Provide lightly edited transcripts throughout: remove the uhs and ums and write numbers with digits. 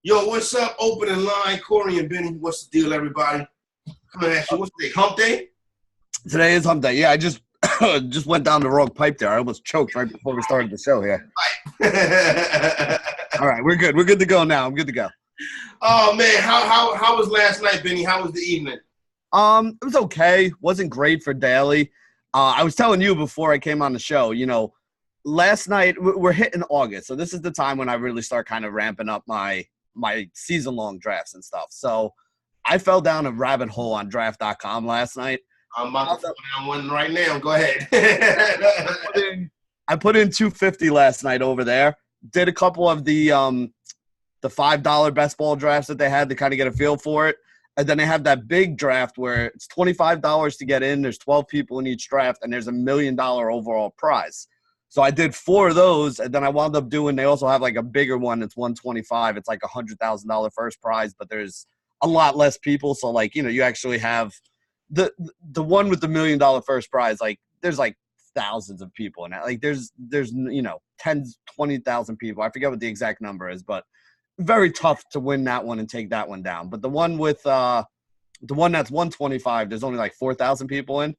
Yo, what's up? Opening line, Corey and Benny. What's the deal, everybody? Coming at you. What's the day? Hump day? Today is hump day. Yeah, I just just went down the wrong pipe there. I almost choked right before we started the show here. All right, we're good. We're good to go now. I'm good to go. Oh man, how was last night, Benny? How was the evening? It was okay. Wasn't great for daily. I was telling you before I came on the show, last night we're hitting August, so this is the time when I really start kind of ramping up my season-long drafts and stuff. So I fell down a rabbit hole on draft.com last night. I'm about to fall down one right now. Go ahead. I put in $250 last night over there. Did a couple of the $5 best ball drafts that they had to kind of get a feel for it. And then they have that big draft where it's $25 to get in. There's 12 people in each draft, and there's $1 million overall prize. So I did 4 of those, and then I wound up doing – they also have like a bigger one. It's $125. It's like $100,000 first prize, but there's a lot less people. So, like, you actually have the one with the $1 million first prize. Like, there's like thousands of people in that. Like, there's 10s, 20,000 people. I forget what the exact number is, but very tough to win that one and take that one down. But the one with the one that's 125, there's only like 4,000 people in.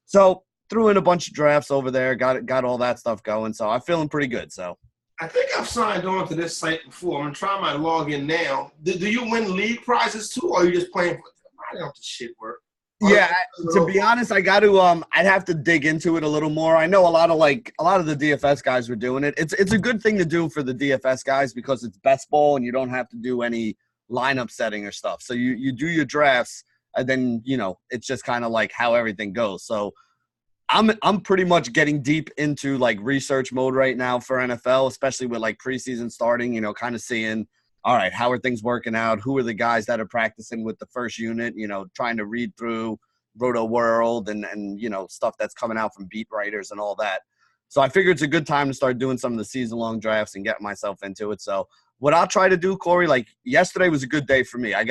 So threw in a bunch of drafts over there, got all that stuff going. So I'm feeling pretty good. So I think I've signed on to this site before. I'm gonna try my login now. Do you win league prizes too, or are you just playing for I don't know how this shit work? Yeah, to be honest, I got to I'd have to dig into it a little more. I know a lot of the DFS guys were doing it. It's a good thing to do for the DFS guys because it's best ball and you don't have to do any lineup setting or stuff. So you do your drafts and then, it's just kind of like how everything goes. So I'm pretty much getting deep into like research mode right now for NFL, especially with like preseason starting, kind of seeing, all right, how are things working out? Who are the guys that are practicing with the first unit, trying to read through Roto World and stuff that's coming out from beat writers and all that. So I figure it's a good time to start doing some of the season-long drafts and get myself into it. So what I'll try to do, Corey, like yesterday was a good day for me. I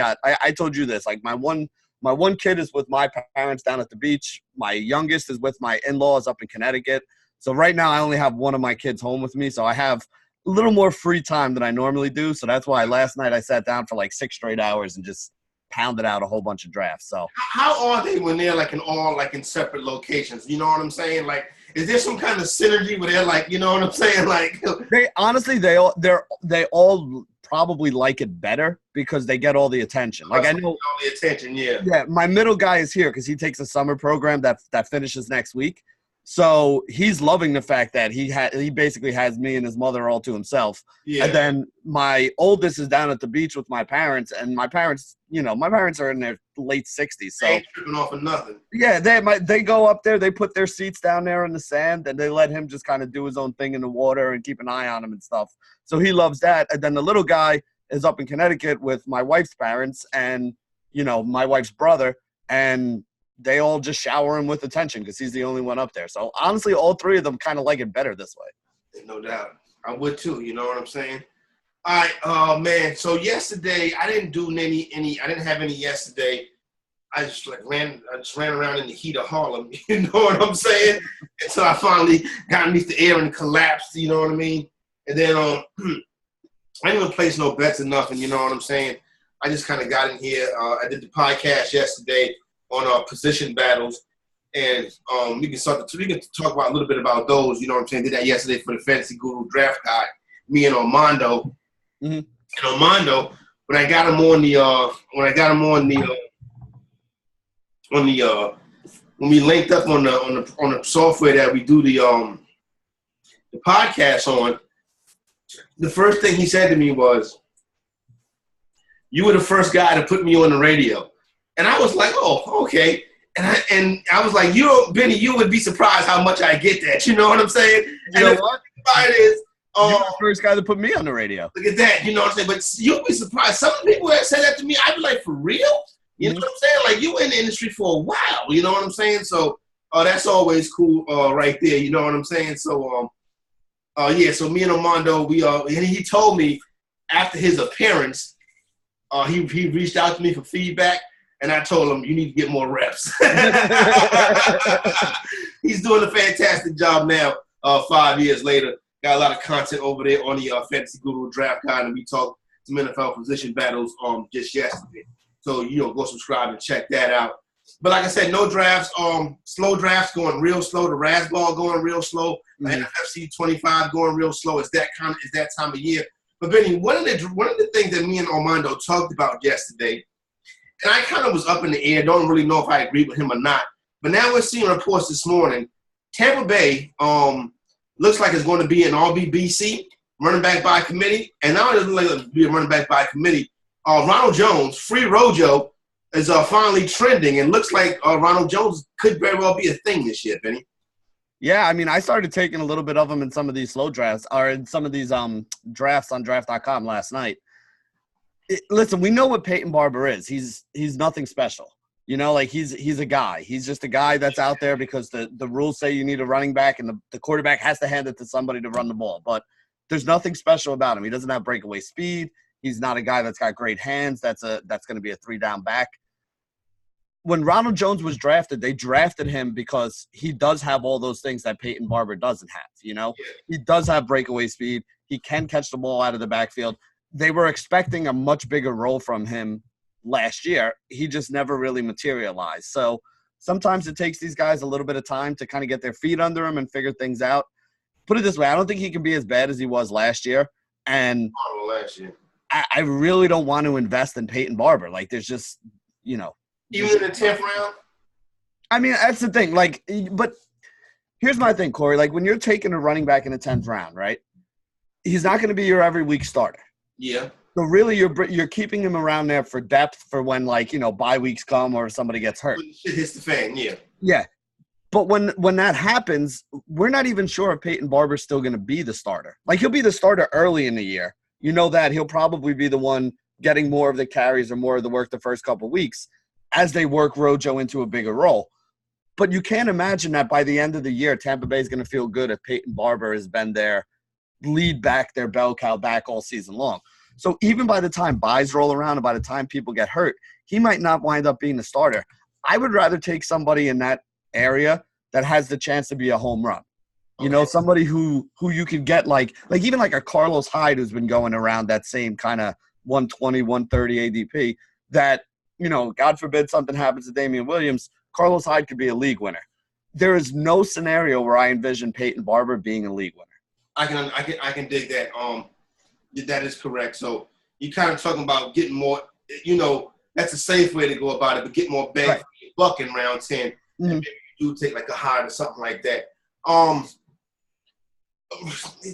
told you this, like my one kid is with my parents down at the beach. My youngest is with my in-laws up in Connecticut. So right now I only have one of my kids home with me. So I have a little more free time than I normally do. So that's why last night I sat down for like 6 straight hours and just pounded out a whole bunch of drafts. So how are they when they're like in separate locations? You know what I'm saying? Like, is there some kind of synergy where they're like, you know what I'm saying? Like, they all probably like it better because they get all the attention. Like I know all the attention. Yeah. Yeah. My middle guy is here because he takes a summer program that finishes next week. So he's loving the fact that he basically has me and his mother all to himself. Yeah. And then my oldest is down at the beach with my parents, and my parents are in their late 60s. So they ain't tripping off of nothing. Yeah, they go up there, they put their seats down there in the sand, and they let him just kind of do his own thing in the water and keep an eye on him and stuff. So he loves that. And then the little guy is up in Connecticut with my wife's parents and my wife's brother, and they all just shower him with attention because he's the only one up there. So, honestly, all 3 of them kind of like it better this way. No doubt. I would, too. You know what I'm saying? All right. Oh, man. So, yesterday, I didn't do any I didn't have any yesterday. I just ran around in the heat of Harlem. You know what I'm saying? Until I finally got underneath the air and collapsed. You know what I mean? And then I didn't even place no bets or nothing. You know what I'm saying? I just kind of got in here. I did the podcast yesterday on our position battles, and we can talk about a little bit about those. You know what I'm saying? Did that yesterday for the Fantasy Guru Draft Guide. Me and Armando. Mm-hmm. And Armando, when I got him on when we linked up on the software that we do the podcast on, the first thing he said to me was, "You were the first guy to put me on the radio." And I was like, "Oh, okay." And I was like, Benny, you would be surprised how much I get that. You know what I'm saying? You know what? You're the first guy to put me on the radio. Look at that. You know what I'm saying? But you'll be surprised. Some of the people that say that to me, I'd be like, for real? You know what I'm saying? Like, you were in the industry for a while. You know what I'm saying? So that's always cool right there. You know what I'm saying? So, so me and Armando, and he told me after his appearance, he reached out to me for feedback. And I told him, you need to get more reps. He's doing a fantastic job now, 5 years later. Got a lot of content over there on the Fantasy Guru Draft Guide, and we talk some NFL position battles just yesterday. So, go subscribe and check that out. But like I said, no drafts. Slow drafts going real slow. The Razzball going real slow. The NFC 25 going real slow. It's that time of year. But Benny, one of the things that me and Armando talked about yesterday, and I kind of was up in the air. Don't really know if I agree with him or not. But now we're seeing reports this morning. Tampa Bay looks like it's going to be an RBBC, running back by committee. And now it doesn't look like it'll be a running back by committee. Ronald Jones, free Rojo, is finally trending, and looks like Ronald Jones could very well be a thing this year, Benny. Yeah, I mean, I started taking a little bit of him in some of these slow drafts, or in some of these drafts on draft.com last night. Listen, we know what Peyton Barber is. He's nothing special. He's a guy. He's just a guy that's out there because the rules say you need a running back, and the quarterback has to hand it to somebody to run the ball. But there's nothing special about him. He doesn't have breakaway speed. He's not a guy that's got great hands. That's going to be a 3-down back. When Ronald Jones was drafted, they drafted him because he does have all those things that Peyton Barber doesn't have. He does have breakaway speed. He can catch the ball out of the backfield. They were expecting a much bigger role from him last year. He just never really materialized. So sometimes it takes these guys a little bit of time to kind of get their feet under them and figure things out. Put it this way, I don't think he can be as bad as he was last year. And I really don't want to invest in Peyton Barber. Like, there's just, Even in the 10th round? I mean, that's the thing. But here's my thing, Corey. Like, when you're taking a running back in the 10th round, right, he's not going to be your every week starter. Yeah. So really, you're keeping him around there for depth for when, bye weeks come or somebody gets hurt. When shit hits the fan, yeah. Yeah. But when that happens, we're not even sure if Peyton Barber's still going to be the starter. Like, he'll be the starter early in the year. You know that. He'll probably be the one getting more of the carries or more of the work the first couple of weeks as they work Rojo into a bigger role. But you can't imagine that by the end of the year, Tampa Bay is going to feel good if Peyton Barber has been their lead back, their bell cow back all season long. So even by the time buys roll around and by the time people get hurt, he might not wind up being the starter. I would rather take somebody in that area that has the chance to be a home run. Somebody who you could get like even like a Carlos Hyde who's been going around that same kind of 120, 130 ADP that, God forbid something happens to Damian Williams, Carlos Hyde could be a league winner. There is no scenario where I envision Peyton Barber being a league winner. I can dig that. That is correct. So you're kind of talking about getting more, that's a safe way to go about it, but get more bang for your buck in round 10. And maybe you do take like a Hyde or something like that.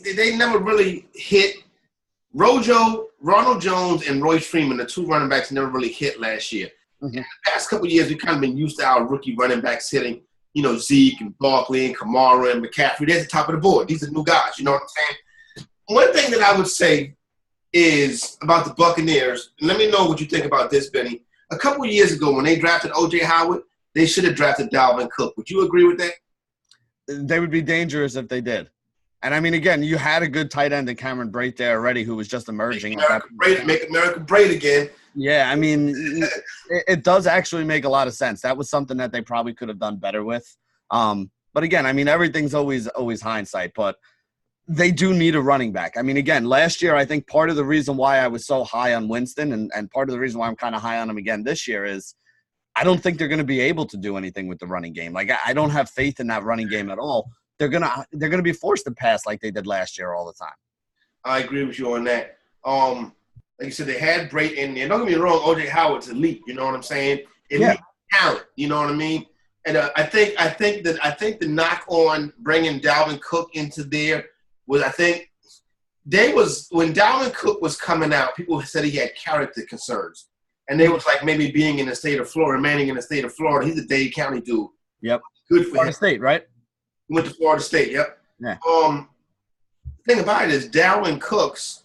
They never really hit. Rojo, Ronald Jones, and Royce Freeman, the two running backs, never really hit last year. Mm-hmm. In the past couple of years, we've kind of been used to our rookie running backs hitting, Zeke and Barkley and Kamara and McCaffrey. They're at the top of the board. These are new guys, you know what I'm saying? One thing that I would say is about the Buccaneers, and let me know what you think about this, Benny. A couple of years ago when they drafted O.J. Howard, they should have drafted Dalvin Cook. Would you agree with that? They would be dangerous if they did. And, I mean, again, you had a good tight end in Cameron Brate there already who was just emerging. Make America great again. Yeah, I mean, it does actually make a lot of sense. That was something that they probably could have done better with. But, again, I mean, everything's always hindsight. But they do need a running back. I mean, again, last year I think part of the reason why I was so high on Winston and part of the reason why I'm kind of high on him again this year is I don't think they're going to be able to do anything with the running game. Like, I don't have faith in that running game at all. They're gonna be forced to pass like they did last year all the time. I agree with you on that. Like you said, they had Brate in there. Don't get me wrong, O.J. Howard's elite. You know what I'm saying? Elite talent. You know what I mean? And I think the knock on bringing Dalvin Cook into there was when Dalvin Cook was coming out, people said he had character concerns, and they was like maybe being in the state of Florida, remaining in the state of Florida. He's a Dade County dude. Yep. Good for Florida him. State, right? He went to Florida State. Yep. Yeah. The thing about it is Dalvin Cook's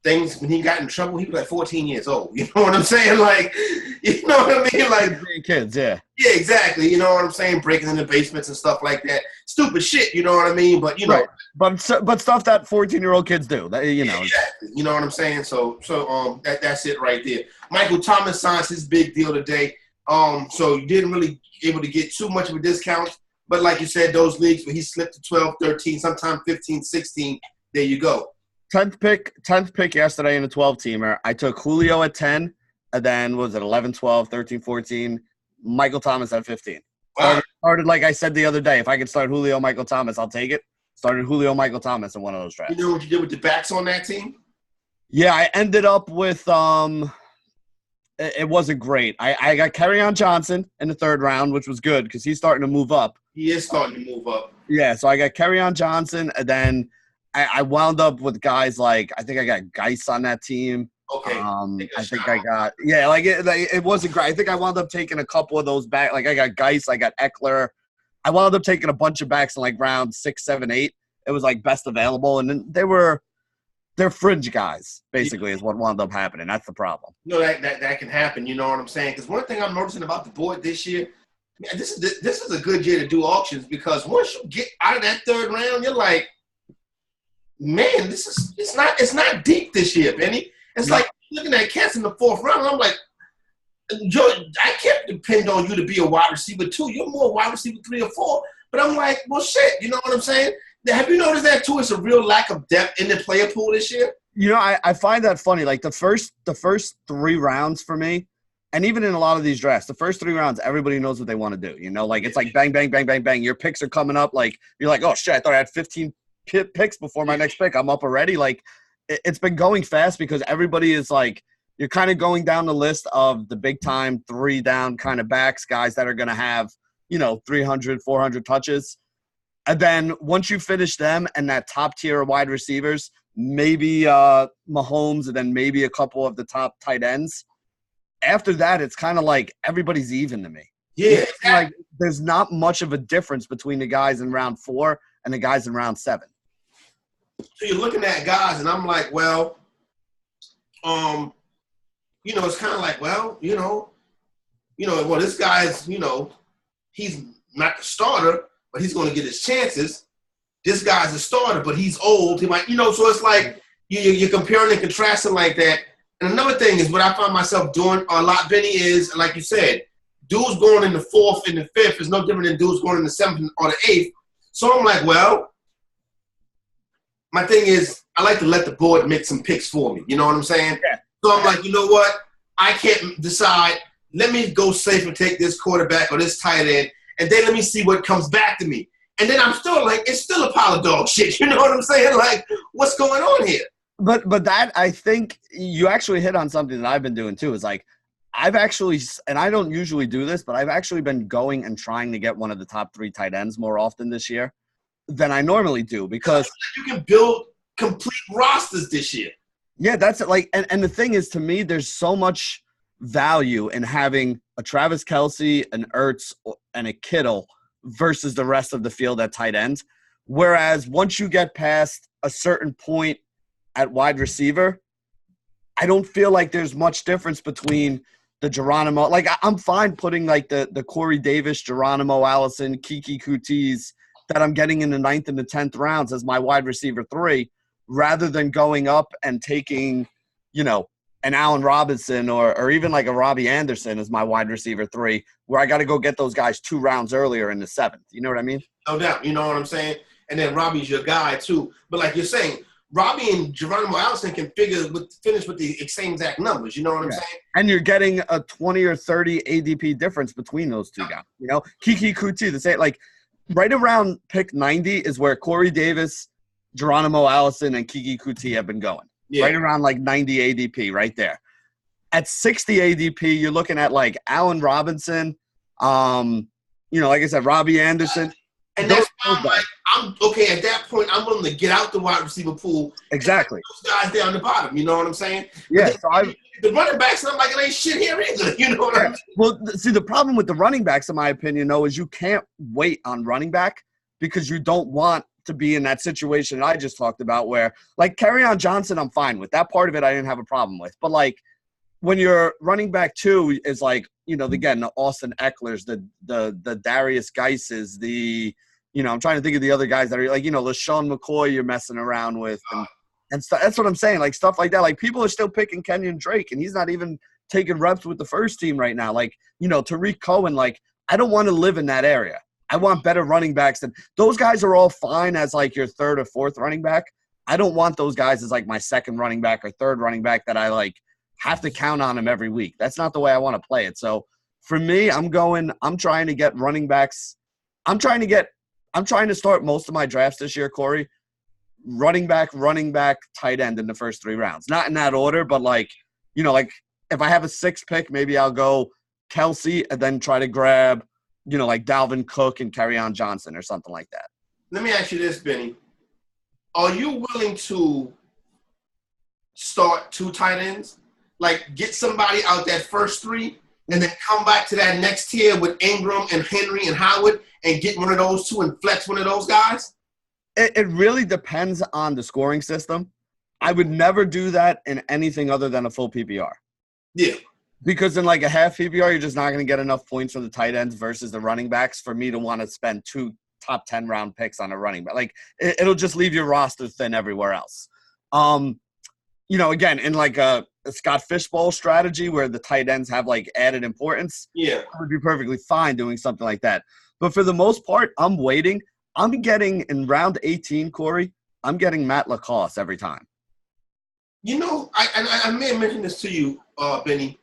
things when he got in trouble, he was like 14 years old. You know what I'm saying? Like, you know what I mean? Like kids, yeah. Yeah, exactly. You know what I'm saying? Breaking into basements and stuff like that. Stupid shit, you know what I mean? But right. But stuff that 14-year-old kids do. You know. Exactly. You know what I'm saying? So that's it right there. Michael Thomas signs his big deal today. So you didn't really able to get too much of a discount. But like you said, those leagues where he slipped to 12, 13, sometimes 15, 16, there you go. 10th pick yesterday in a 12-teamer. I took Julio at 10, and then was it 11, 12, 13, 14, Michael Thomas at 15. Started like I said the other day, if I could start Julio, Michael Thomas, I'll take it. Started Julio, Michael Thomas in one of those drafts. You know what you did with the backs on that team? Yeah, I ended up with it wasn't great. I got Kerryon Johnson in the 3rd round, which was good because he's starting to move up. He is starting to move up. Yeah, so I got Kerryon Johnson, and then I wound up with guys like I think I got Geis on that team. Okay. I think I got it wasn't great. I think I wound up taking a couple of those back. Like I got Geis, I got Eckler. I wound up taking a bunch of backs in like round 6, 7, 8. It was like best available, and then they're fringe guys, basically, is what wound up happening. That's the problem. No, that can happen. You know what I'm saying? Because one thing I'm noticing about the board this year, man, this is a good year to do auctions because once you get out of that 3rd round, you're like, man, it's not deep this year, Benny. It's like looking at cats in the 4th round. I'm like, Joe, I can't depend on you to be a wide receiver 2. You're more wide receiver 3 or 4. But I'm like, well, shit. You know what I'm saying? Have you noticed that too? It's a real lack of depth in the player pool this year. You know, I find that funny. Like the first 3 rounds for me, and even in a lot of these drafts, the first 3 rounds, everybody knows what they want to do. You know, like it's like bang, bang, bang, bang, bang. Your picks are coming up. Like you're like, oh shit, I thought I had 15 picks before my next pick. I'm up already. Like it's been going fast because everybody is like, you're kind of going down the list of the big time 3 down kind of backs, guys that are going to have, 300, 400 touches. And then once you finish them and that top tier of wide receivers, maybe Mahomes and then maybe a couple of the top tight ends. After that, it's kind of like everybody's even to me. Yeah. Like there's not much of a difference between the guys in round 4 and the guys in round 7. So you're looking at guys, and I'm like, well, it's kind of like, well, this guy's, he's not the starter, but he's going to get his chances. This guy's a starter, but he's old. He might, so it's like you're comparing and contrasting like that. And another thing is what I find myself doing a lot, Benny, is, like you said, dudes going in the 4th and the 5th is no different than dudes going in the 7th or the 8th. So I'm like, well, my thing is I like to let the board make some picks for me. You know what I'm saying? Yeah. So I'm like, you know what? I can't decide. Let me go safe and take this quarterback or this tight end, and then let me see what comes back to me. And then I'm still like, it's still a pile of dog shit. You know what I'm saying? Like, what's going on here? But that, I think you actually hit on something that I've been doing too. Is like, I've actually, and I don't usually do this, but I've actually been going and trying to get one of the top 3 tight ends more often this year than I normally do because you can build complete rosters this year. Yeah, that's like, and the thing is, to me, there's so much value in having a Travis Kelce, an Ertz, and a Kittle versus the rest of the field at tight end. Whereas once you get past a certain point at wide receiver, I don't feel like there's much difference between the Geronimo. Like, I'm fine putting like the Corey Davis, Geronimo Allison, Kiki Kutis that I'm getting in the 9th and the 10th rounds as my wide receiver 3, rather than going up and taking, an Allen Robinson or even like a Robbie Anderson as my wide receiver 3, where I got to go get those guys 2 rounds earlier in the 7th. You know what I mean? No doubt. You know what I'm saying? And then Robbie's your guy too. But like you're saying, Robbie and Geronimo Allison can finish with the same exact numbers. You know what I'm saying? And you're getting a 20 or 30 ADP difference between those 2 guys. Kiki Kuti, the same, like right around pick 90 is where Corey Davis, Geronimo Allison, and Kiki Kuti have been going. Yeah. Right around like 90 ADP right there. At 60 ADP, you're looking at like Allen Robinson, like I said, Robbie Anderson. And that's why I'm like, okay, at that point, I'm willing to get out the wide receiver pool. Exactly. Those guys down the bottom, you know what I'm saying? Yeah. The running backs, I'm like, it ain't shit here either. You know what I mean? Well, see, the problem with the running backs, in my opinion, though, is you can't wait on running back because you don't want to be in that situation I just talked about where, like, Kerryon Johnson, I'm fine with. That part of it I didn't have a problem with. But, like, when your running back 2 is like, again, the Austin Ecklers, the Darius Geises, I'm trying to think of the other guys that are like, LaShawn McCoy you're messing around with and stuff. That's what I'm saying. Like stuff like that. Like people are still picking Kenyon Drake and he's not even taking reps with the first team right now. Like, Tariq Cohen, like I don't want to live in that area. I want better running backs than those guys are all fine as like your 3rd or 4th running back. I don't want those guys as like my second running back or third running back that I like have to count on him every week. That's not the way I want to play it. So for me, I'm trying to get running backs. I'm trying to start most of my drafts this year, Corey. Running back, tight end in the first 3 rounds. Not in that order, but like, you know, like if I have a 6th pick, maybe I'll go Kelsey and then try to grab, you know, like Dalvin Cook and Kerryon Johnson or something like that. Let me ask you this, Benny. Are you willing to start 2 tight ends? Like get somebody out that first 3 and then come back to that next tier with Ingram and Henry and Howard and get one of those 2 and flex one of those guys? It really depends on the scoring system. I would never do that in anything other than a full PPR. Yeah. Because in like a half PPR, you're just not going to get enough points from the tight ends versus the running backs for me to want to spend 2 top 10 round picks on a running back. Like it'll just leave your roster thin everywhere else. You know, again, in like a Scott Fishbowl strategy where the tight ends have like added importance, yeah, I would be perfectly fine doing something like that. But for the most part, I'm waiting. I'm getting in round 18, Corey, I'm getting Matt Lacoste every time. You know, I may have mentioned this to you, Benny.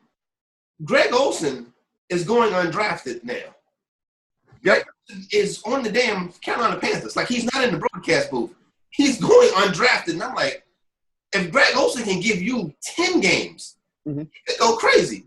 Greg Olsen is going undrafted now. Yep. Is on the damn Carolina Panthers. Like, he's not in the broadcast booth. He's going undrafted. And I'm like, if Greg Olsen can give you 10 games, he could go crazy.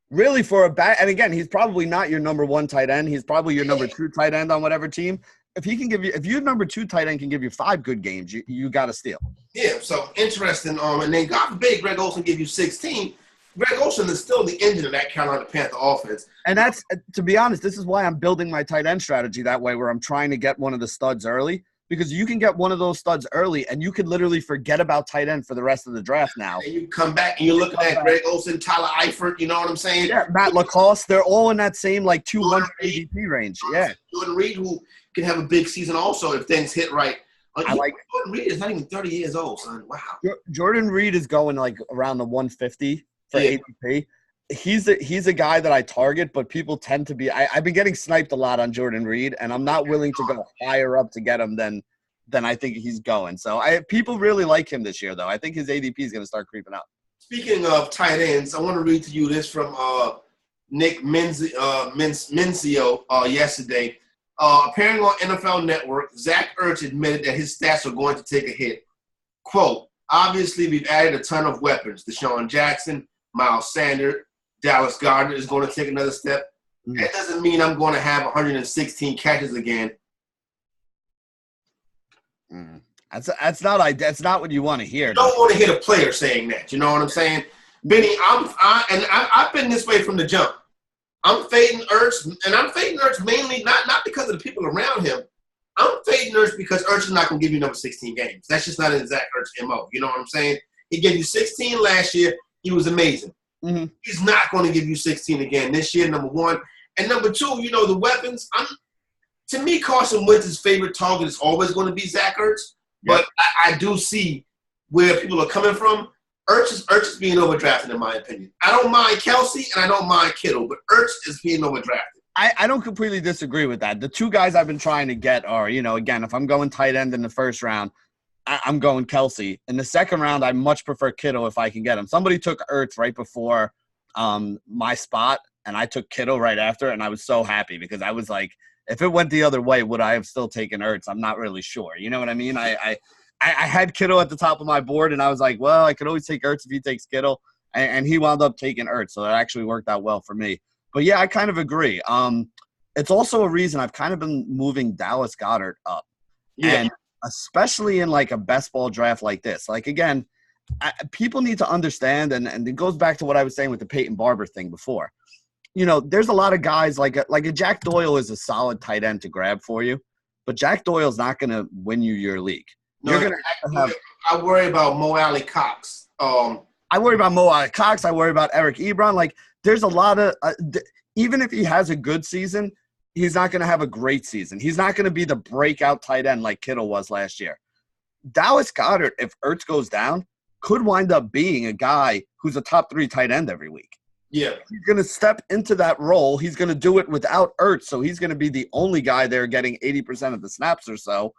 Really, for a back, and again, he's probably not your number 1 tight end. He's probably your number 2 tight end on whatever team. If he can give you, if your number 2 tight end can give you 5 good games, you got to steal. Yeah, so interesting. And then God forbid Greg Olsen give you 16. Greg Olsen is still the engine of that Carolina Panther offense. And that's, to be honest, this is why I'm building my tight end strategy that way, where I'm trying to get one of the studs early, because you can get one of those studs early and you could literally forget about tight end for the rest of the draft now. And you come back and you're looking at Greg Olsen, Tyler Eifert, you know what I'm saying? Yeah, Matt Lacoste, they're all in that same like 200 ADP range. Yeah. Jordan Reed, who can have a big season also if things hit right. Jordan Reed is not even 30 years old, son. Wow. Jordan Reed is going like around the 150 for ADP. He's a guy that I target, but people tend to be – I've been getting sniped a lot on Jordan Reed, and I'm not willing to go higher up to get him than I think he's going. So people really like him this year, though. I think his ADP is going to start creeping up. Speaking of tight ends, I want to read to you this from Nick Mencio yesterday. Appearing on NFL Network, Zach Ertz admitted that his stats are going to take a hit. Quote, obviously, we've added a ton of weapons. Deshaun Jackson, Miles Sanders, Dallas Goedert is going to take another step. That doesn't mean I'm going to have 116 catches again. That's not what you want to hear. You don't want to hear a player saying that. You know what I'm saying? Benny, I've been this way from the jump. I'm fading Ertz, and I'm fading Ertz mainly not because of the people around him. I'm fading Ertz because Ertz is not going to give you number 16 games. That's just not in Zach Ertz MO. You know what I'm saying? He gave you 16 last year. He was amazing. Mm-hmm. He's not going to give you 16 again this year, number 1. And number 2, you know, the weapons. To me, Carson Wentz's favorite target is always going to be Zach Ertz. But I do see where people are coming from. Ertz is being overdrafted, in my opinion. I don't mind Kelsey, and I don't mind Kittle, but Ertz is being overdrafted. I don't completely disagree with that. The 2 guys I've been trying to get are, you know, again, if I'm going tight end in the first round, I'm going Kelsey. In the second round, I much prefer Kittle if I can get him. Somebody took Ertz right before my spot, and I took Kittle right after, and I was so happy because I was like, if it went the other way, would I have still taken Ertz? I'm not really sure. You know what I mean? I had Kittle at the top of my board, and I was like, well, I could always take Ertz if he takes Kittle, and he wound up taking Ertz, so that actually worked out well for me. But, yeah, I kind of agree. It's also a reason I've kind of been moving Dallas Goedert up. Yeah. And especially in, like, a best ball draft like this. Like, again, people need to understand, and it goes back to what I was saying with the Peyton Barber thing before. You know, there's a lot of guys like a Jack Doyle is a solid tight end to grab for you, but Jack Doyle's not going to win you your league. No, You're gonna have to I worry about Mo Alley Cox. I worry about Mo Alley Cox. I worry about Eric Ebron. Like, there's a lot of even if he has a good season, he's not going to have a great season. He's not going to be the breakout tight end like Kittle was last year. Dallas Goedert, if Ertz goes down, could wind up being a guy who's a top 3 tight end every week. Yeah. He's going to step into that role. He's going to do it without Ertz, so he's going to be the only guy there getting 80% of the snaps or so.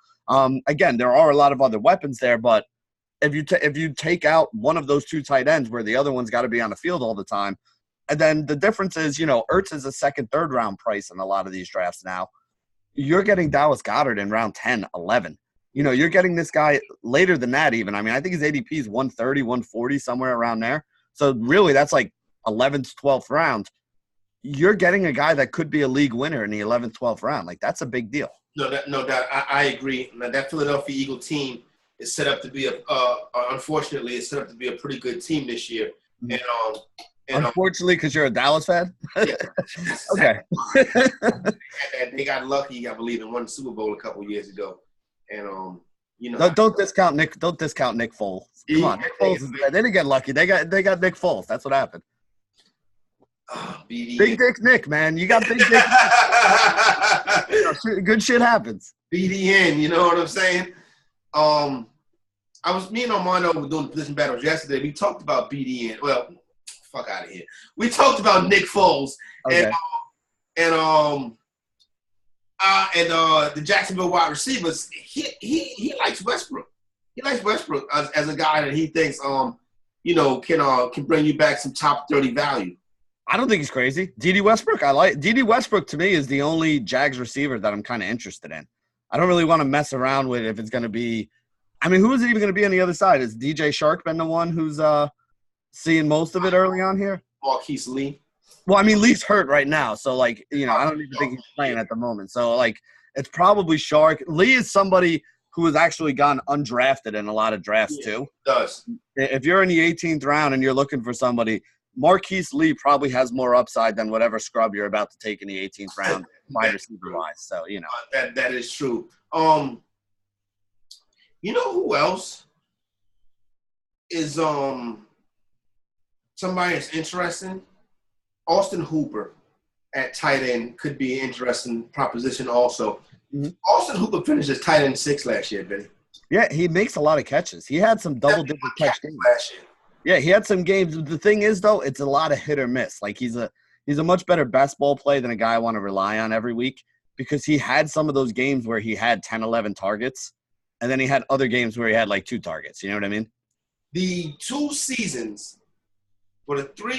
Again, there are a lot of other weapons there, but if you take out one of those two tight ends where the other one's got to be on the field all the time, and then the difference is, Ertz is a second, third round price in a lot of these drafts now. You're getting Dallas Goedert in round 10, 11. You're getting this guy later than that even. I mean, I think his ADP is 130, 140, somewhere around there. So really that's like 11th, 12th round. You're getting a guy that could be a league winner in the 11th, 12th round. Like, that's a big deal. No doubt. I agree. Now, that Philadelphia Eagle team is set up to be unfortunately, it's set up to be a pretty good team this year. And unfortunately, because you're a Dallas fan? Yeah. Okay. They got lucky, I believe, and won the Super Bowl a couple years ago. And don't discount Nick Foles. Come on, Nick Foles is there. They didn't get lucky. They got Nick Foles. That's what happened. BDN. Big Dick Nick, man. You got Big Dick Nick. Good shit happens. BDN, you know what I'm saying? Me and Armando were doing the position battles yesterday. We talked about BDN. Well, fuck out of here. We talked about Nick Foles. Okay. And the Jacksonville wide receivers. He likes Westbrook. He likes Westbrook as a guy that he thinks can bring you back some top 30 value. I don't think he's crazy. D.D. Westbrook, I like. D.D. Westbrook, to me, is the only Jags receiver that I'm kind of interested in. I don't really want to mess around with if it's going to be – I mean, who is it even going to be on the other side? Is DJ Shark been the one who's seeing most of it early on here? Marquise Lee. Well, I mean, Lee's hurt right now. So, I don't even think he's playing at the moment. So, it's probably Shark. Lee is somebody who has actually gone undrafted in a lot of drafts too. He does. If you're in the 18th round and you're looking for somebody – Marquise Lee probably has more upside than whatever scrub you're about to take in the 18th round, wide receiver-wise. So, That is true. You know who else is somebody that's interesting? Austin Hooper at tight end could be an interesting proposition also. Mm-hmm. Austin Hooper finished as tight end 6 last year, Benny. Yeah, he makes a lot of catches. He had some double-digit catch games last year. Yeah, he had some games. The thing is, though, it's a lot of hit or miss. Like, he's a much better best ball play than a guy I want to rely on every week because he had some of those games where he had 10, 11 targets, and then he had other games where he had, 2 targets. You know what I mean? The 3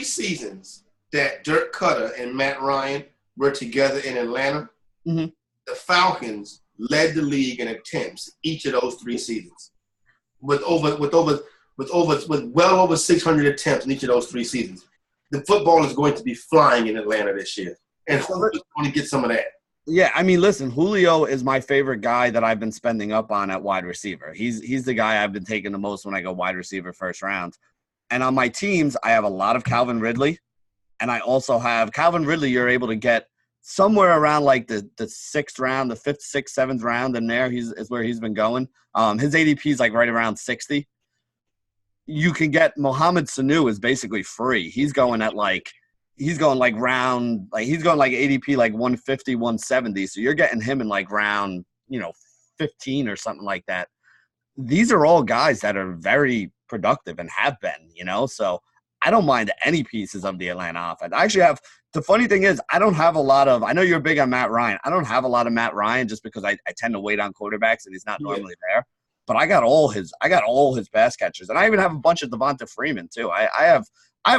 seasons that Dirk Cutter and Matt Ryan were together in Atlanta, mm-hmm. The Falcons led the league in attempts each of those 3 seasons with well over 600 attempts in each of those 3 seasons. The football is going to be flying in Atlanta this year, and Julio's going to get some of that. Yeah, I mean, listen, Julio is my favorite guy that I've been spending up on at wide receiver. He's the guy I've been taking the most when I go wide receiver first round. And on my teams, I have a lot of Calvin Ridley, and I also have Calvin Ridley you're able to get somewhere around the 6th round, the 5th, 6th, 7th round in there is where he's been going. His ADP is right around 60. You can get Mohamed Sanu is basically free. He's going at ADP 150, 170. So you're getting him in round, 15 or something like that. These are all guys that are very productive and have been, so I don't mind any pieces of the Atlanta offense. I actually have the funny thing is I don't have a lot of, I know you're big on Matt Ryan. I don't have a lot of Matt Ryan just because I tend to wait on quarterbacks and he's not normally there. But I got all his pass catchers, and I even have a bunch of Devonta Freeman too. I have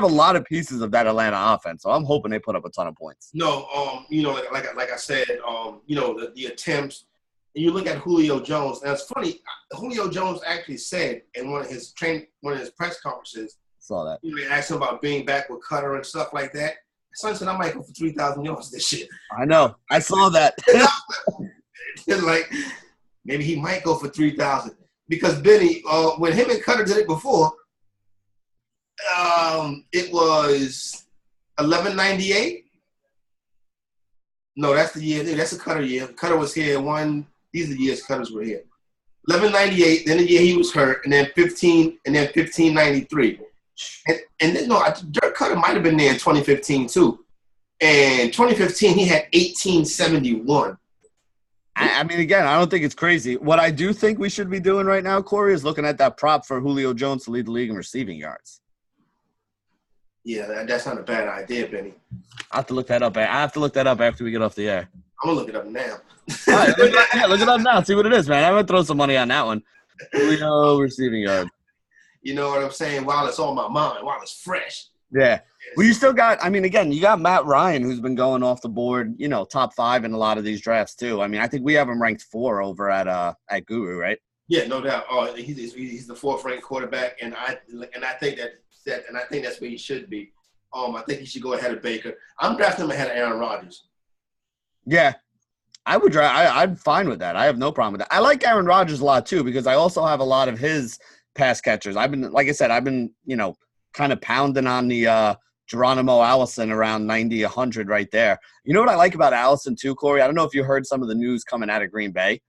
a lot of pieces of that Atlanta offense, so I'm hoping they put up a ton of points. No, like I said, the attempts. And you look at Julio Jones, and it's funny. Julio Jones actually said in one of his press conferences. Saw that. They asked him about being back with Cutter and stuff like that. Son said, "I might go for 3,000 yards this shit." I know. I saw that. Maybe he might go for 3,000 because Benny, when him and Cutter did it before, it was 1198. No, that's the year. That's a Cutter year. Cutter was here. These are the years Cutters were here. 1198. Then the year he was hurt, and then 1593. And then Dirk Cutter might have been there in 2015 too. And 2015 he had 1871. I mean, again, I don't think it's crazy. What I do think we should be doing right now, Corey, is looking at that prop for Julio Jones to lead the league in receiving yards. Yeah, that's not a bad idea, Benny. I have to look that up. I have to look that up after we get off the air. I'm going to look it up now. All right, look it up now. See what it is, man. I'm going to throw some money on that one. Julio receiving yard. You know what I'm saying? While it's on my mind, while it's fresh. Yeah. Well, you still got, I mean, again, you got Matt Ryan, who's been going off the board, you know, top 5 in a lot of these drafts too. I mean, I think we have him ranked 4 over at Guru, right? Yeah, no doubt. He's the 4th ranked quarterback, and I think I think that's where he should be. I think he should go ahead of Baker. I'm drafting him ahead of Aaron Rodgers. Yeah. I'm fine with that. I have no problem with that. I like Aaron Rodgers a lot too, because I also have a lot of his pass catchers. Like I said, you know, kind of pounding on the Geronimo Allison around 90, 100 right there. You know what I like about Allison too, Corey? I don't know if you heard some of the news coming out of Green Bay.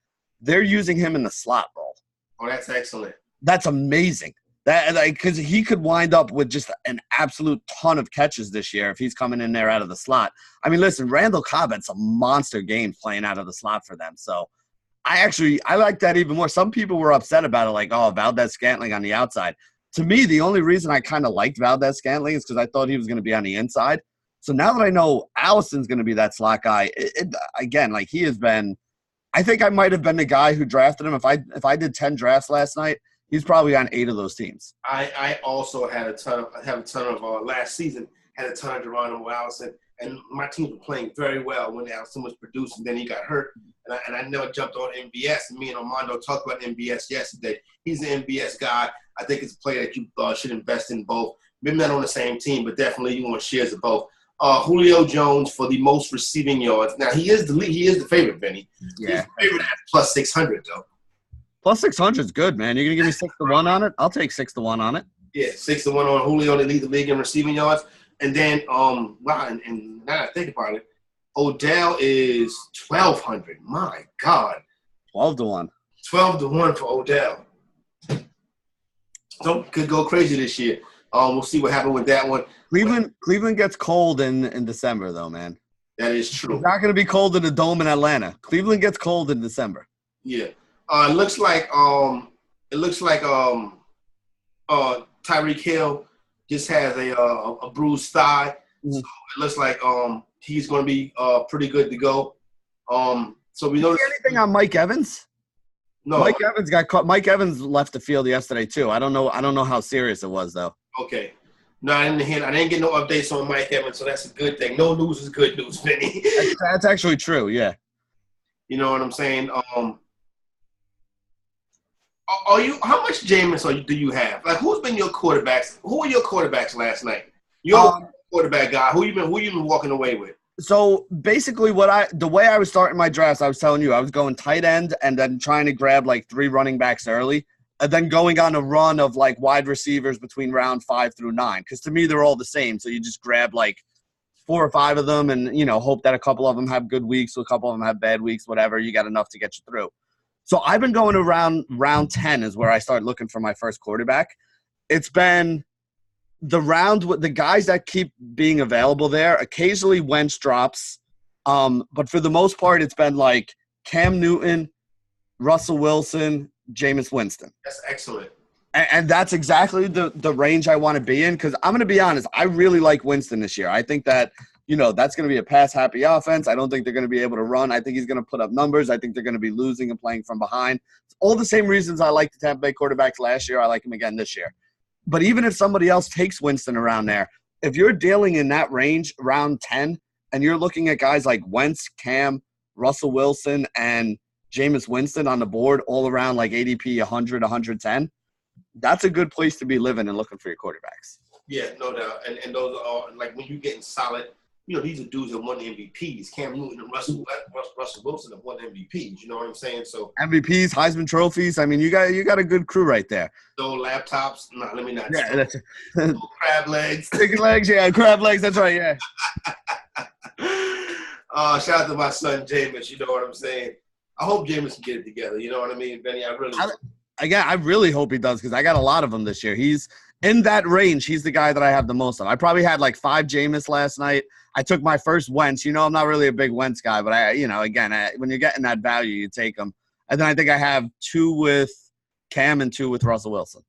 They're using him in the slot role. Oh, that's excellent. That's amazing. Because he could wind up with just an absolute ton of catches this year if he's coming in there out of the slot. I mean, listen, Randall Cobb had some monster games playing out of the slot for them. So I like that even more. Some people were upset about it, like, oh, Valdez-Scantling on the outside. To me, the only reason I kind of liked Valdez-Scantling is because I thought he was going to be on the inside. So now that I know Allison's going to be that slot guy, again, like he has been – I think I might have been the guy who drafted him. If I did 10 drafts last night, he's probably on 8 of those teams. I also had a ton of last season, had a ton of Geronimo Allison, and my teams were playing very well when Allison was producing. Then he got hurt, and I never jumped on MBS. And me and Armando talked about MBS yesterday. He's an MBS guy. I think it's a player that you should invest in both. Maybe not on the same team, but definitely you want shares of both. Julio Jones for the most receiving yards. Now he is the favorite, Benny. Yeah, he's the favorite at plus 600 though. Plus 600 is good, man. You're gonna give me 6-1 on it? I'll take 6-1 on it. Yeah, 6-1 on Julio to lead the league in receiving yards. And then, wow, and now I think about it, Odell is 1,200. My God. 12-1. 12-1 for Odell. So could go crazy this year. We'll see what happens with that one. Cleveland gets cold in December, though, man. That is true. It's not going to be cold in the Dome in Atlanta. Cleveland gets cold in December. Yeah. It looks like Tyreek Hill just has a bruised thigh. Mm-hmm. So it looks like he's going to be pretty good to go. So we know. Anything on Mike Evans? No. Mike Evans got caught. Mike Evans left the field yesterday too. I don't know how serious it was though. Okay. No, I didn't get no updates on Mike Evans, so that's a good thing. No news is good news, Vinny. That's actually true. Yeah. You know what I'm saying? How much Jameis do you have? Like, who's been your quarterbacks? Who were your quarterbacks last night? Your quarterback guy. Who you been walking away with? So basically, the way I was starting my drafts, I was telling you, I was going tight end and then trying to grab like 3 running backs early, and then going on a run of like wide receivers between round 5 through 9. Because to me, they're all the same. So you just grab like 4 or 5 of them, and hope that a couple of them have good weeks, a couple of them have bad weeks, whatever. You got enough to get you through. So I've been going around round 10 is where I started looking for my first quarterback. It's been the round with the guys that keep being available there. Occasionally Wentz drops. But for the most part, it's been like Cam Newton, Russell Wilson, Jameis Winston. That's excellent. And that's exactly the range I want to be in, because I'm going to be honest, I really like Winston this year. I think that that's going to be a pass-happy offense. I don't think they're going to be able to run. I think he's going to put up numbers. I think they're going to be losing and playing from behind. All the same reasons I liked the Tampa Bay quarterbacks last year, I like him again this year. But even if somebody else takes Winston around there, if you're dealing in that range, round 10, and you're looking at guys like Wentz, Cam, Russell Wilson, and Jameis Winston on the board all around like ADP 100, 110, that's a good place to be living and looking for your quarterbacks. Yeah, no doubt. And those are like when you're getting solid, these are dudes that won MVPs. Cam Newton and Russell Wilson have won MVPs. You know what I'm saying? So MVPs, Heisman trophies. I mean, you got a good crew right there. Those laptops. No, let me not. Yeah, that's crab legs. Chicken legs. Yeah, crab legs. That's right. Yeah. Shout out to my son Jameis. You know what I'm saying? I hope Jameis can get it together. You know what I mean, Benny? I really hope he does, because I got a lot of them this year. He's in that range. He's the guy that I have the most of. I probably had like 5 Jameis last night. I took my first Wentz. I'm not really a big Wentz guy, but when you're getting that value, you take them. And then I think I have 2 with Cam and 2 with Russell Wilson.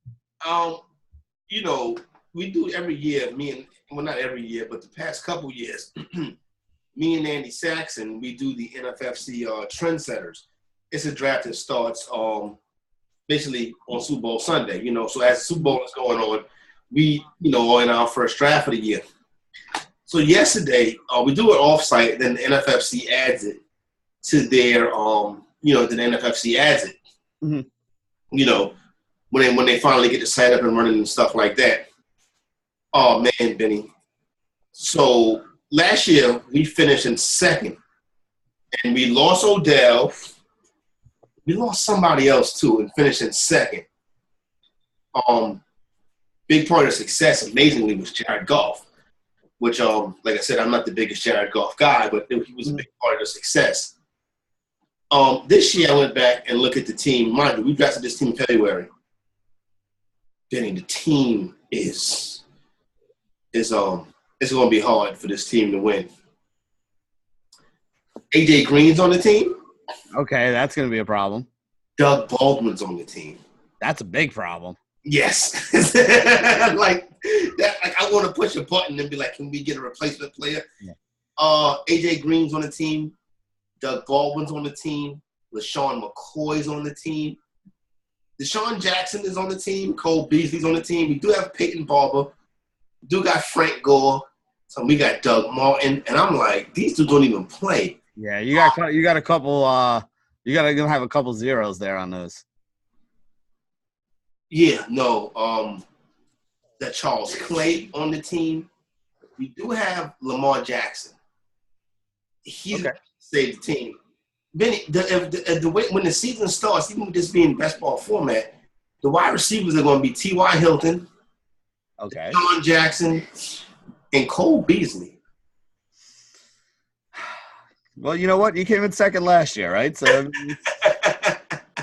We do every year. Not every year, but the past couple years, me and Andy Saxon, we do the NFFC Trendsetters. It's a draft that starts basically on Super Bowl Sunday. So as the Super Bowl is going on, we are in our first draft of the year. So yesterday, we do it offsite, then the NFFC adds it to their, then the NFFC adds it. Mm-hmm. When they finally get the site up and running and stuff like that. Oh man, Benny. So last year we finished in second, and we lost Odell. We lost somebody else too, and finished in second. Big part of the success, amazingly, was Jared Goff. Which, like I said, I'm not the biggest Jared Goff guy, but he was a big part of the success. This year, I went back and looked at the team. Mind you, we drafted this team in February. Benny, the team is it's going to be hard for this team to win. AJ Green's on the team. Okay, that's going to be a problem. Doug Baldwin's on the team. That's a big problem. Yes. Like that. Like I want to push a button and be like, can we get a replacement player? Yeah. AJ Green's on the team. Doug Baldwin's on the team. LaShawn McCoy's on the team. Deshaun Jackson is on the team. Cole Beasley's on the team. We do have Peyton Barber. We do got Frank Gore. So we got Doug Martin. And I'm like, these two don't even play. Yeah, you got a couple. You got to have a couple zeros there on those. Yeah, no. That Charles Clay on the team. We do have Lamar Jackson. He's going to save the team. Benny, the way when the season starts, even with this being best ball format, the wide receivers are going to be T.Y. Hilton, Deshaun Jackson, and Cole Beasley. Well, you know what? You came in second last year, right? So,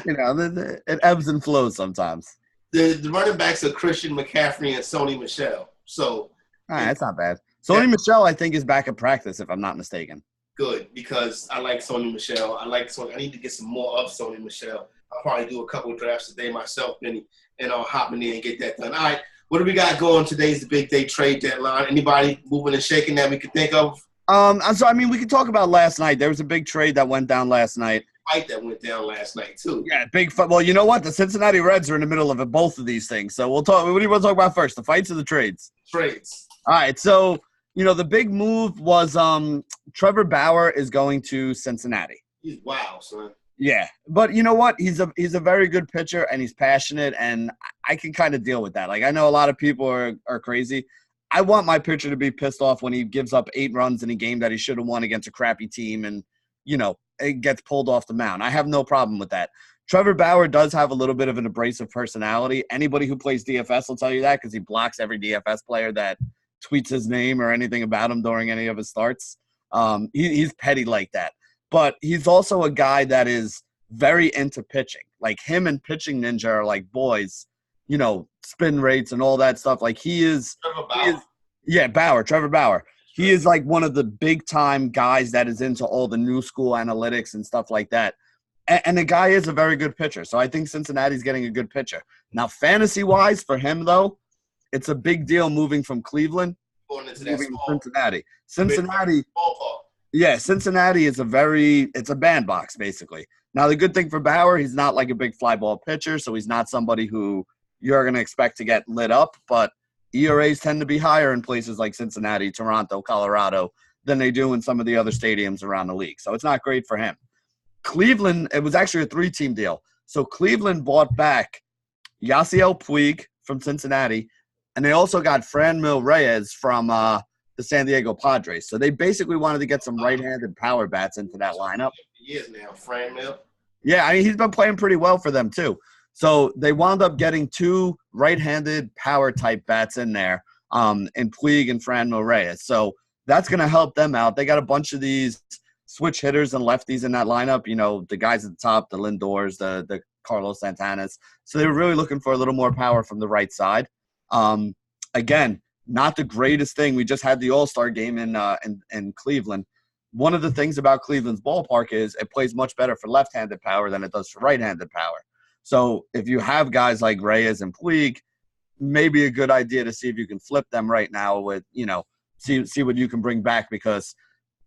it ebbs and flows sometimes. The running backs are Christian McCaffrey and Sony Michel. So, all right, that's not bad. Sony Michel, I think, is back at practice, if I'm not mistaken. Good, because I like Sony Michel. I need to get some more of Sony Michel. I'll probably do a couple of drafts today myself, Benny, and I'll hop in there and get that done. All right, what do we got going? Today's the big day trade deadline. Anybody moving and shaking that we can think of? We could talk about last night. There was a big trade that went down last night. Fight that went down last night, too. Yeah, big fight. Well, you know what? The Cincinnati Reds are in the middle of both of these things. So we'll talk. What do you want to talk about first, the fights or the trades? Trades. All right, so – the big move was Trevor Bauer is going to Cincinnati. He's wow, son. Yeah, but you know what? He's a very good pitcher, and he's passionate, and I can kind of deal with that. Like, I know a lot of people are crazy. I want my pitcher to be pissed off when he gives up 8 runs in a game that he should have won against a crappy team and, it gets pulled off the mound. I have no problem with that. Trevor Bauer does have a little bit of an abrasive personality. Anybody who plays DFS will tell you that because he blocks every DFS player that – tweets his name or anything about him during any of his starts. He's petty like that. But he's also a guy that is very into pitching. Like him and Pitching Ninja are like boys, spin rates and all that stuff. Like Trevor Bauer. He is like one of the big time guys that is into all the new school analytics and stuff like that. And the guy is a very good pitcher. So I think Cincinnati's getting a good pitcher. Now, fantasy-wise for him, though, it's a big deal moving from Cleveland moving to Cincinnati. Cincinnati is it's a bandbox, basically. Now, the good thing for Bauer, he's not like a big fly ball pitcher, so he's not somebody who you're going to expect to get lit up, but ERAs tend to be higher in places like Cincinnati, Toronto, Colorado than they do in some of the other stadiums around the league. So it's not great for him. Cleveland, it was actually a 3-team deal. So Cleveland bought back Yasiel Puig from Cincinnati, and they also got Franmil Reyes from the San Diego Padres. So they basically wanted to get some right-handed power bats into that lineup. He is now, Franmil. Yeah, he's been playing pretty well for them too. So they wound up getting 2 right-handed power-type bats in there, in Puig and Franmil Reyes. So that's going to help them out. They got a bunch of these switch hitters and lefties in that lineup. The guys at the top, the Lindors, the Carlos Santanas. So they were really looking for a little more power from the right side. Again, not the greatest thing. We just had the All-Star game in Cleveland. One of the things about Cleveland's ballpark is it plays much better for left-handed power than it does for right-handed power. So if you have guys like Reyes and Puig, maybe a good idea to see if you can flip them right now with, see what you can bring back because,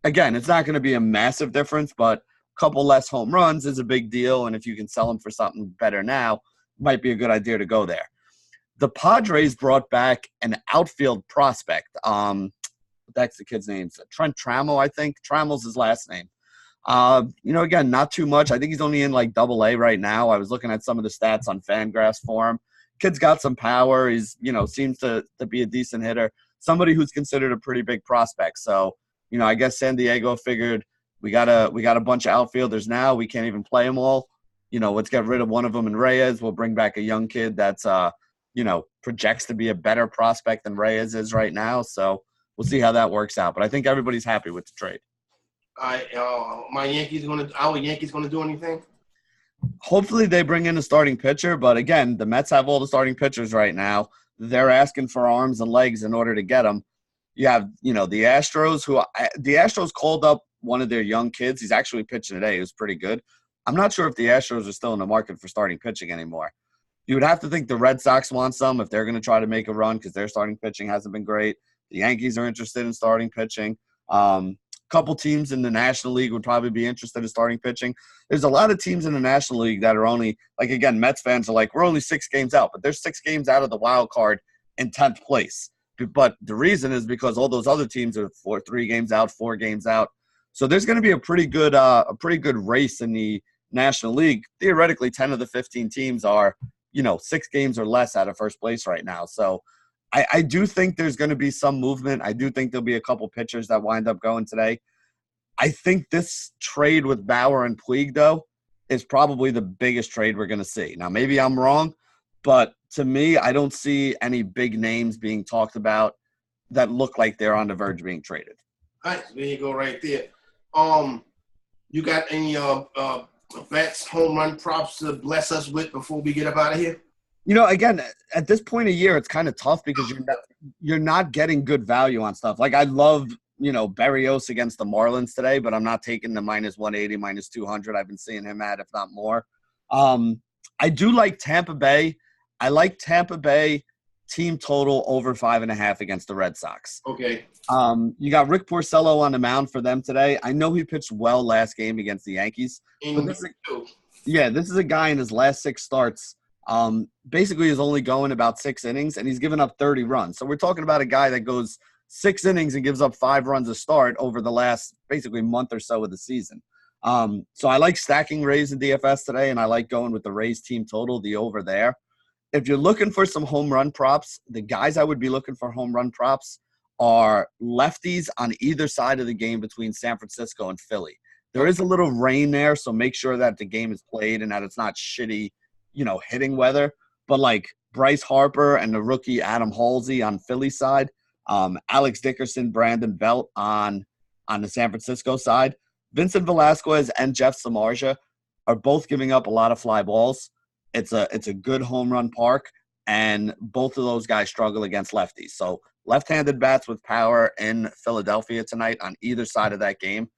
again, it's not going to be a massive difference, but a couple less home runs is a big deal. And if you can sell them for something better now, might be a good idea to go there. The Padres brought back an outfield prospect. That's the kid's name. Trent Trammell, I think. Trammell's his last name. Again, not too much. I think he's only in like Double-A right now. I was looking at some of the stats on Fangraphs for him. Kid's got some power. He's, seems to be a decent hitter. Somebody who's considered a pretty big prospect. So, I guess San Diego figured we got a bunch of outfielders now. We can't even play them all. Let's get rid of one of them in Reyes. We'll bring back a young kid that's, projects to be a better prospect than Reyes is right now. So we'll see how that works out. But I think everybody's happy with the trade. Our Yankees gonna do anything? Hopefully they bring in a starting pitcher. But again, the Mets have all the starting pitchers right now. They're asking for arms and legs in order to get them. You have, the Astros the Astros called up one of their young kids. He's actually pitching today. He was pretty good. I'm not sure if the Astros are still in the market for starting pitching anymore. You would have to think the Red Sox want some if they're going to try to make a run because their starting pitching hasn't been great. The Yankees are interested in starting pitching. Couple teams in the National League would probably be interested in starting pitching. There's a lot of teams in the National League that are only, like, again, Mets fans are like, we're only 6 games out, but there's 6 games out of the wild card in 10th place. But the reason is because all those other teams are 3 games out, 4 games out. So there's going to be a pretty good race in the National League. Theoretically, 10 of the 15 teams are, 6 games or less out of first place right now. So I do think there's going to be some movement. I do think there'll be a couple pitchers that wind up going today. I think this trade with Bauer and Puig, though, is probably the biggest trade we're going to see. Now, maybe I'm wrong, but to me, I don't see any big names being talked about that look like they're on the verge of being traded. All right, there you go right there. You got any bets, home run props to bless us with before we get up out of here? Again, at this point of year, it's kind of tough because you're not getting good value on stuff. Like I love, Berrios against the Marlins today, but I'm not taking the -180, -200. I've been seeing him at, if not more. I do like Tampa Bay. I like Tampa Bay team total over 5.5 against the Red Sox. Okay. You got Rick Porcello on the mound for them today. I know he pitched well last game against the Yankees. This is a guy in his last 6 starts. Basically is only going about 6 innings, and he's given up 30 runs. So we're talking about a guy that goes 6 innings and gives up 5 runs a start over the last basically month or so of the season. So I like stacking Rays and DFS today, and I like going with the Rays team total, the over there. If you're looking for some home run props, the guys I would be looking for home run props are lefties on either side of the game between San Francisco and Philly. There is a little rain there, so make sure that the game is played and that it's not shitty, hitting weather. But like Bryce Harper and the rookie Adam Halsey on Philly side, Alex Dickerson, Brandon Belt on the San Francisco side, Vincent Velasquez and Jeff Samardzija are both giving up a lot of fly balls. It's a good home run park, and both of those guys struggle against lefties. So left-handed bats with power in Philadelphia tonight on either side of that game.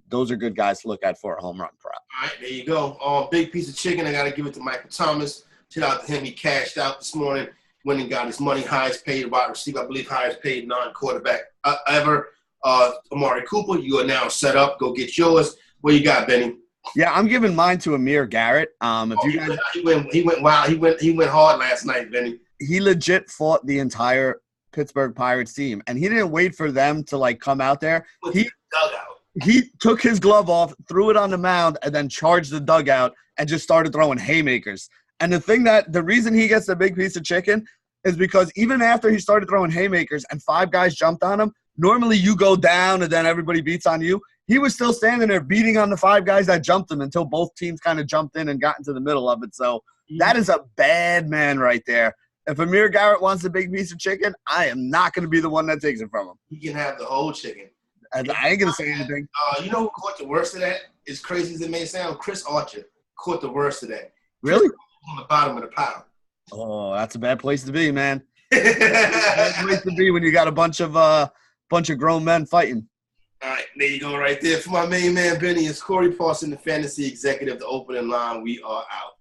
Those are good guys to look at for a home run prop. All right, there you go. Big piece of chicken. I got to give it to Michael Thomas. Shout out to him. He cashed out this morning, went and got his money. Highest paid wide receiver, I believe highest paid non-quarterback ever. Amari Cooper, you are now set up. Go get yours. What you got, Benny? Yeah, I'm giving mine to Amir Garrett. He went wild. He went hard last night, Benny. He legit fought the entire Pittsburgh Pirates team, and he didn't wait for them to come out there. He took his glove off, threw it on the mound, and then charged the dugout and just started throwing haymakers. And the reason he gets the big piece of chicken is because even after he started throwing haymakers and 5 guys jumped on him, normally you go down and then everybody beats on you. He was still standing there beating on the 5 guys that jumped him until both teams kind of jumped in and got into the middle of it. So that is a bad man right there. If Amir Garrett wants a big piece of chicken, I am not going to be the one that takes it from him. He can have the whole chicken. I ain't going to say anything. You know who caught the worst of that? As crazy as it may sound, Chris Archer caught the worst of that. Really? On the bottom of the pile. Oh, that's a bad place to be, man. Bad place to be when you got a bunch of grown men fighting. All right, there you go right there. For my main man, Benny, it's Corey Parson, the fantasy executive, the opening line. We are out.